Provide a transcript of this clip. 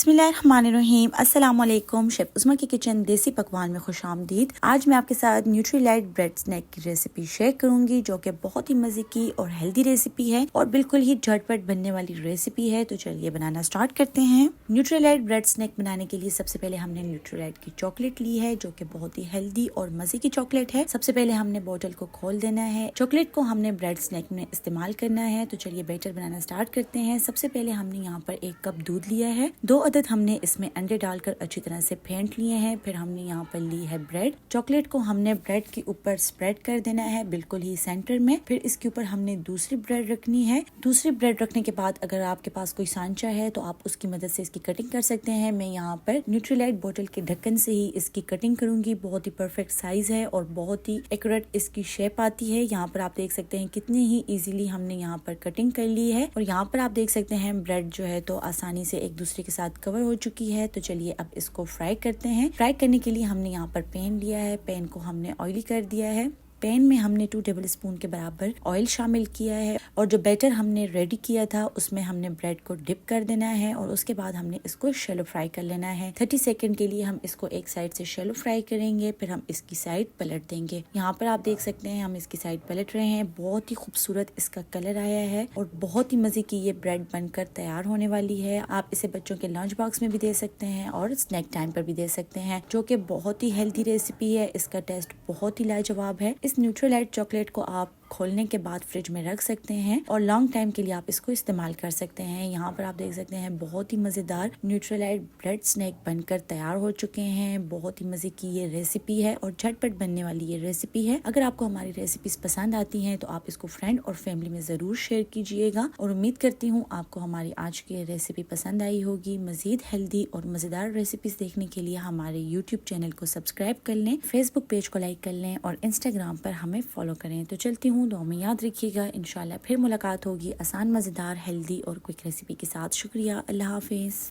बिस्मिल्लाहिर्रहमानिर्रहीम। अस्सलाम वालेकुम। शेफ उस्मा की किचन देसी पकवान में खुश आमदीद। आज मैं आपके साथ न्यूट्रीलाइट ब्रेड स्नैक की रेसिपी शेयर करूंगी, जो कि बहुत ही मजे की और हेल्दी रेसिपी है और बिल्कुल ही झटपट बनने वाली रेसिपी है। तो चलिए बनाना स्टार्ट करते हैं। न्यूट्रीलाइट ब्रेड स्नैक बनाने के लिए सबसे पहले हमने न्यूट्रीलाइट की चॉकलेट ली है, जो कि बहुत ही हेल्दी और मजे की चॉकलेट है। सबसे पहले हमने बोतल को खोल देना है। चॉकलेट को हमने ब्रेड स्नैक में इस्तेमाल करना है। तो चलिए बैटर बनाना स्टार्ट करते हैं। सबसे पहले हमने यहाँ पर 1 कप दूध लिया है। 2 अदद हमने इसमें अंडे डालकर अच्छी तरह से फेंट लिए हैं। फिर हमने यहाँ पर ली है ब्रेड। चॉकलेट को हमने ब्रेड के ऊपर स्प्रेड कर देना है, बिल्कुल ही सेंटर में। फिर इसके ऊपर हमने दूसरी ब्रेड रखनी है। दूसरी ब्रेड रखने के बाद अगर आपके पास कोई सांचा है तो आप उसकी मदद से इसकी कटिंग कर सकते हैं। मैं यहाँ पर न्यूट्रीलाइट बोतल के ढक्कन से ही इसकी कटिंग करूंगी। बहुत ही परफेक्ट साइज है और बहुत ही एक्यूरेट इसकी शेप आती है। यहाँ पर आप देख सकते हैं कितनी ही इजीली हमने यहाँ पर कटिंग कर ली है। और यहाँ पर आप देख सकते हैं ब्रेड जो है तो आसानी से एक दूसरे के साथ कवर हो चुकी है। तो चलिए अब इसको फ्राई करते हैं। फ्राई करने के लिए हमने यहाँ पर पैन लिया है। पैन को हमने ऑयली कर दिया है। पैन में हमने 2 टेबल स्पून के बराबर ऑयल शामिल किया है और जो बैटर हमने रेडी किया था उसमें हमने ब्रेड को डिप कर देना है और उसके बाद हमने इसको शैलो फ्राई कर लेना है। 30 सेकंड के लिए हम इसको एक साइड से शैलो फ्राई करेंगे, फिर हम इसकी साइड पलट देंगे। यहाँ पर आप देख सकते हैं हम इसकी साइड पलट रहे हैं। बहुत ही खूबसूरत इसका कलर आया है और बहुत ही मजे की ये ब्रेड बनकर तैयार होने वाली है। आप इसे बच्चों के लंच बॉक्स में भी दे सकते हैं और स्नैक टाइम पर भी दे सकते हैं, जो कि बहुत ही हेल्दी रेसिपी है। इसका टेस्ट बहुत ही लाजवाब है। इस न्यूट्रीलाइट चॉकलेट को आप खोलने के बाद फ्रिज में रख सकते हैं और लॉन्ग टाइम के लिए आप इसको इस्तेमाल कर सकते हैं। यहाँ पर आप देख सकते हैं बहुत ही मजेदार न्यूट्रीलाइट ब्रेड स्नैक बनकर तैयार हो चुके हैं। बहुत ही मजे की ये रेसिपी है और झटपट बनने वाली ये रेसिपी है। अगर आपको हमारी रेसिपीज पसंद आती हैं तो आप इसको फ्रेंड और फैमिली में जरूर शेयर कीजिएगा और उम्मीद करती हूँ आपको हमारी आज की रेसिपी पसंद आई होगी। मजीद हेल्दी और मजेदार रेसिपीज देखने के लिए हमारे यूट्यूब चैनल को सब्सक्राइब कर लें, फेसबुक पेज को लाइक कर लें और इंस्टाग्राम पर हमें फॉलो करें। तो चलती हूँ, दुआ में याद रखिएगा। इंशाल्लाह फिर मुलाकात होगी आसान, मजेदार, हेल्दी और क्विक रेसिपी के साथ। शुक्रिया। अल्लाह हाफिज।